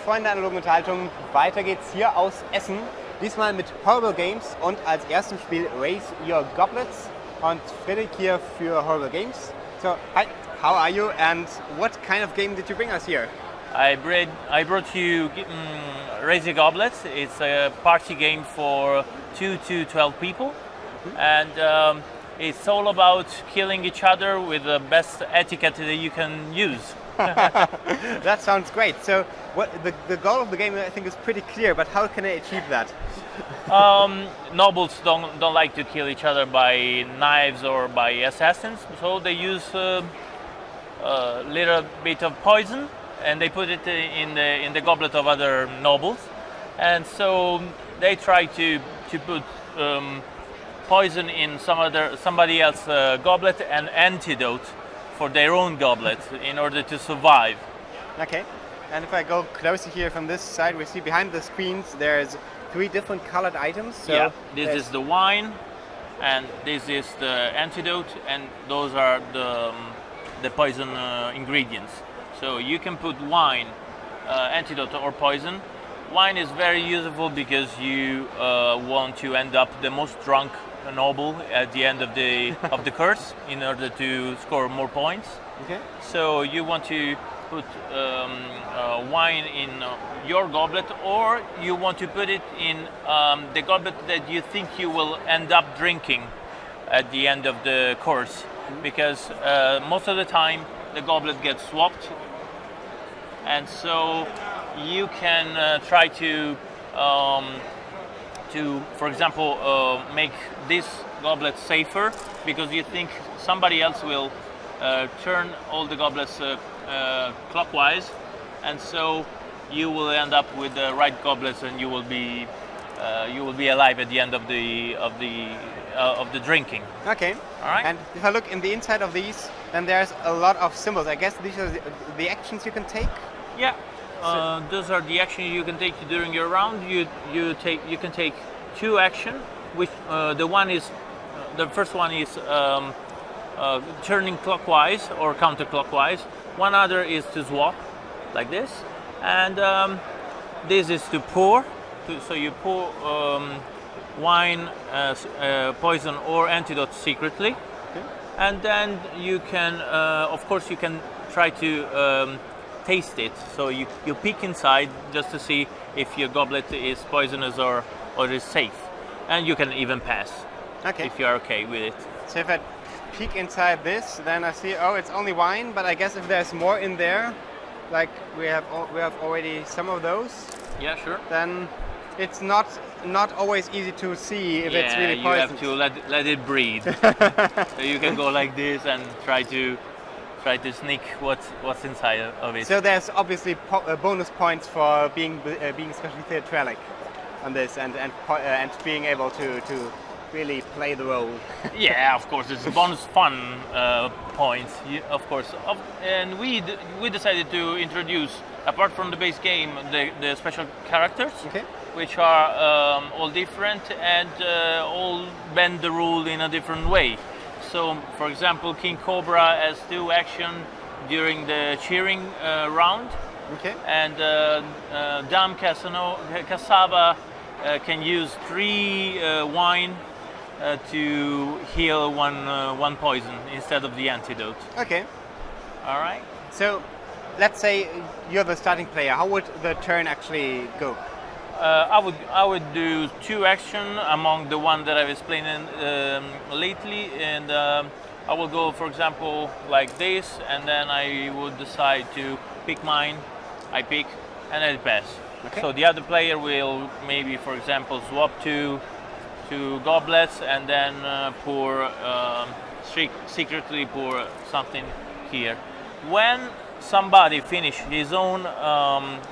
Freunde analogen Unterhaltung. Weiter geht's hier aus Essen. Diesmal mit Horrible Games und als erstes Spiel Raise Your Goblets. Und Friedrich hier für Horrible Games. So, hi, how are you and what kind of game did you bring us here? I brought you Raise Your Goblets. It's a party game for 2 to 12 people. And it's all about killing each other with the best etiquette that you can use. That sounds great. So what the goal of the game, I think, is pretty clear, but how can I achieve that? Nobles don't like to kill each other by knives or by assassins, so they use a little bit of poison and they put it in the goblet of other nobles, and so they try to put poison in somebody else's goblet and antidote for their own goblet in order to survive. Okay, and if I go closer here from this side, we see behind the screens there's 3 different colored items. So yeah, this is the wine, and this is the antidote, and those are the poison ingredients. So you can put wine, antidote or poison. Wine is very useful because you want to end up the most drunk noble at the end of the course in order to score more points. Okay. So you want to put wine in your goblet, or you want to put it in the goblet that you think you will end up drinking at the end of the course, because most of the time the goblet gets swapped, and so you can try to for example, make this goblet safer because you think somebody else will turn all the goblets clockwise, and so you will end up with the right goblets, and you will be alive at the end of the drinking. Okay. All right. And if I look in the inside of these, then there's a lot of symbols. I guess these are the actions you can take. Yeah. Those are the actions you can take during your round. You can take 2 actions, which the first one is turning clockwise or counterclockwise. One other is to swap, like this, and this is to pour. So you pour wine, poison or antidote secretly, okay. And then you can, of course, you can try to taste it. So you peek inside just to see if your goblet is poisonous or is safe, and you can even pass. Okay. If you are okay with it. So if I peek inside this, then I see, oh, it's only wine. But I guess if there's more in there, like we have already some of those. Yeah, sure. Then it's not always easy to see if it's really poison. You have to let it breathe. So you can go like this and try to sneak what's inside of it. So there's obviously bonus points for being especially theatralic on this and being able to really play the role. Yeah, of course, it's bonus fun points. Of course, and we decided to introduce, apart from the base game, the special characters, okay. Which are all different and all bend the rule in a different way. So, for example, King Cobra has 2 actions during the cheering round, okay. And Dame Cassava can use 3 wine to heal one poison instead of the antidote. Okay. All right. So, let's say you're the starting player. How would the turn actually go? I would do 2 actions among the one that I've explained lately, and I will go, for example, like this, and then I would decide to pick mine. I pick, and I pass. Okay. So the other player will maybe, for example, swap 2 goblets, and then secretly pour something here. When somebody finishes his own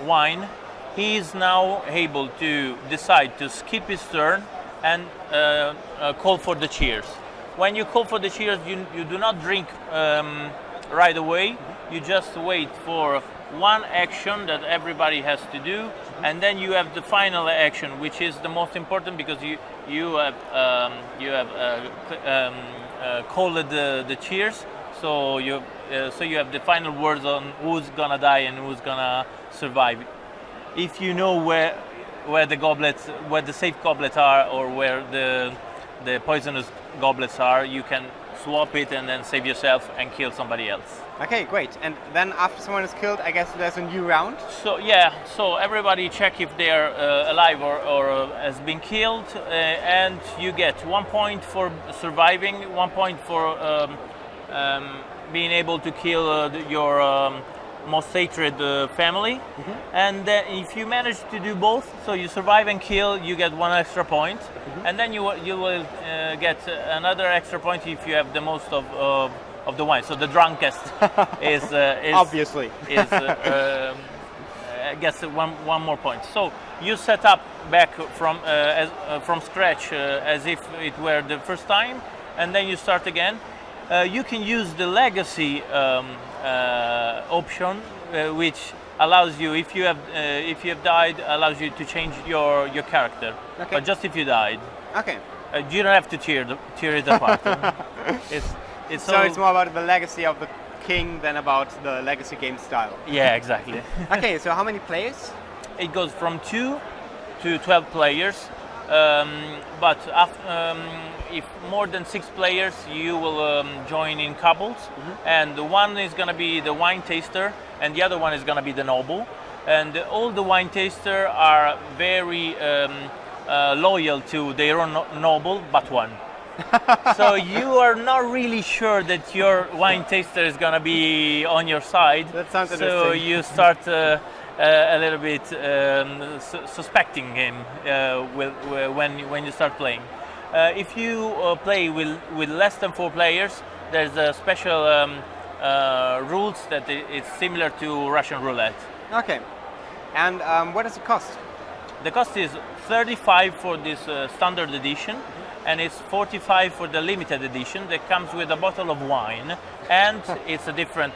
wine, he is now able to decide to skip his turn and call for the cheers. When you call for the cheers, you do not drink right away. You just wait for one action that everybody has to do, and then you have the final action, which is the most important because you have called the cheers. So you have the final words on who's gonna die and who's gonna survive. if you know where the goblets, where the safe goblets are, or where the poisonous goblets are, you can swap it and then save yourself and kill somebody else. Okay, great. And then after someone is killed, I guess there's a new round? So yeah, so everybody check if they are alive or has been killed, and you get 1 point for surviving, 1 point for being able to kill your most sacred family. And if you manage to do both, so you survive and kill, you get 1 extra point, and then you will get another extra point if you have the most of the wine. So the drunkest is obviously gets one more point. So you set up back from scratch as if it were the first time, and then you start again. You can use the legacy option, which allows you, if you have died, allows you to change your character. Okay. But just if you died. Okay. You don't have to tear it apart. It's more about the legacy of the king than about the legacy game style. Yeah, exactly. Okay, so how many players? It goes from 2 to 12 players, but if more than 6 players, you will join in couples, and one is going to be the wine taster, and the other one is going to be the noble, and all the wine taster are very loyal to their own noble, but one. So you are not really sure that your wine taster is going to be on your side. That sounds so interesting. So you start a little bit suspecting him when you start playing. If you play with less than 4 players, there's a special rules that it's similar to Russian roulette. Okay. And what does it cost? The cost is 35 for this standard edition, and it's 45 for the limited edition that comes with a bottle of wine, and it's a different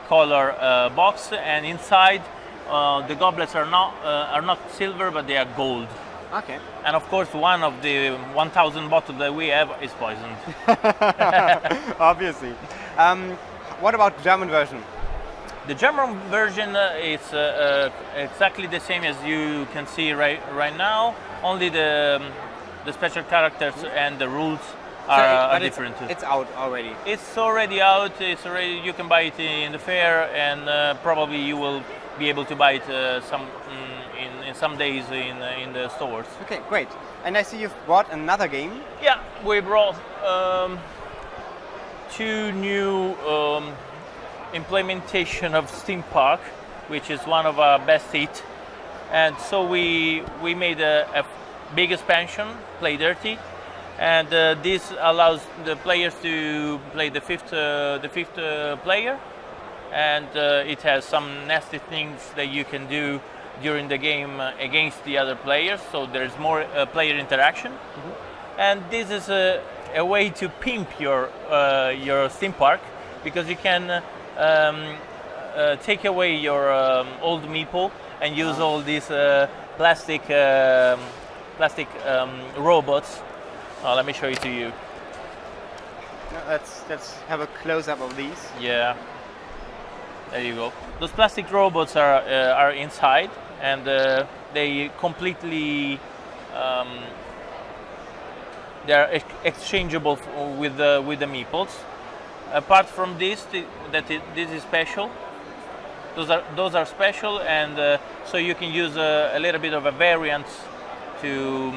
color box, and inside the goblets are not silver, but they are gold. Okay. And of course, one of the 1,000 bottles that we have is poisoned. Obviously. What about the German version? The German version is exactly the same as you can see right now. Only the special characters and the rules are different. It's out already. It's already out. You can buy it in the fair, and probably you will be able to buy it in some days in the stores. Okay, great. And I see you've brought another game. Yeah, we brought 2 new implementation of Steam Park, which is one of our best hits. And so we made a big expansion, Play Dirty, and this allows the players to play the fifth player, and it has some nasty things that you can do during the game against the other players, so there's more player interaction. And this is a way to pimp your Steam Park, because you can take away your old meeple and use all these plastic robots. Let me show it to you. Let's have a close-up of these. Yeah, there you go. Those plastic robots are inside, and they completely they're exchangeable with the meeples. Apart from this, this is special. Those are special, and so you can use a little bit of a variant to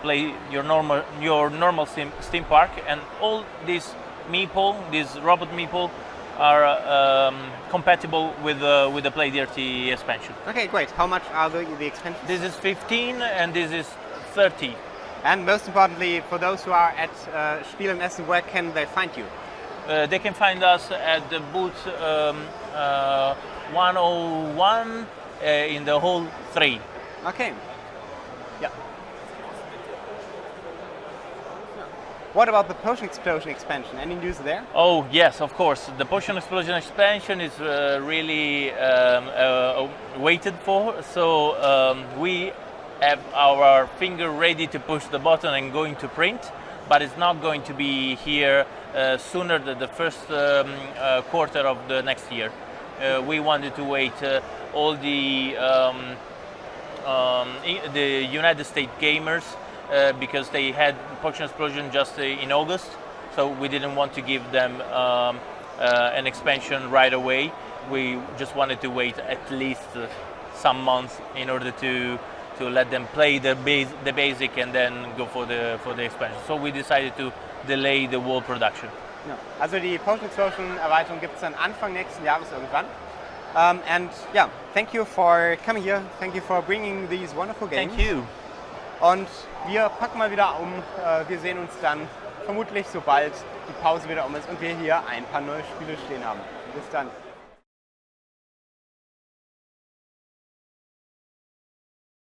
play your normal Steam Park, and all these robot meeple are compatible with the Play Dirty expansion. Okay, great. How much are the expansions? This is 15, and this is 30. And most importantly, for those who are at Spiel in Essen, where can they find you? They can find us at the booth 101 in the hall 3. Okay. Yeah. What about the Potion Explosion expansion? Any news there? Oh yes, of course. The Potion Explosion expansion is really waited for. So we have our finger ready to push the button and going to print, but it's not going to be here sooner than the first quarter of the next year. We wanted to wait all the the United States gamers because they had Potion Explosion just in August, so we didn't want to give them an expansion right away. We just wanted to wait at least some months in order to let them play the basic and then go for the expansion. So we decided to delay the whole production. Ja. Also die Potion Explosion Erweiterung gibt es dann Anfang nächsten Jahres irgendwann. And yeah, thank you for coming here. Thank you for bringing these wonderful games. Thank you. Und wir packen mal wieder um. Wir sehen uns dann vermutlich, sobald die Pause wieder um ist und wir hier ein paar neue Spiele stehen haben. Bis dann.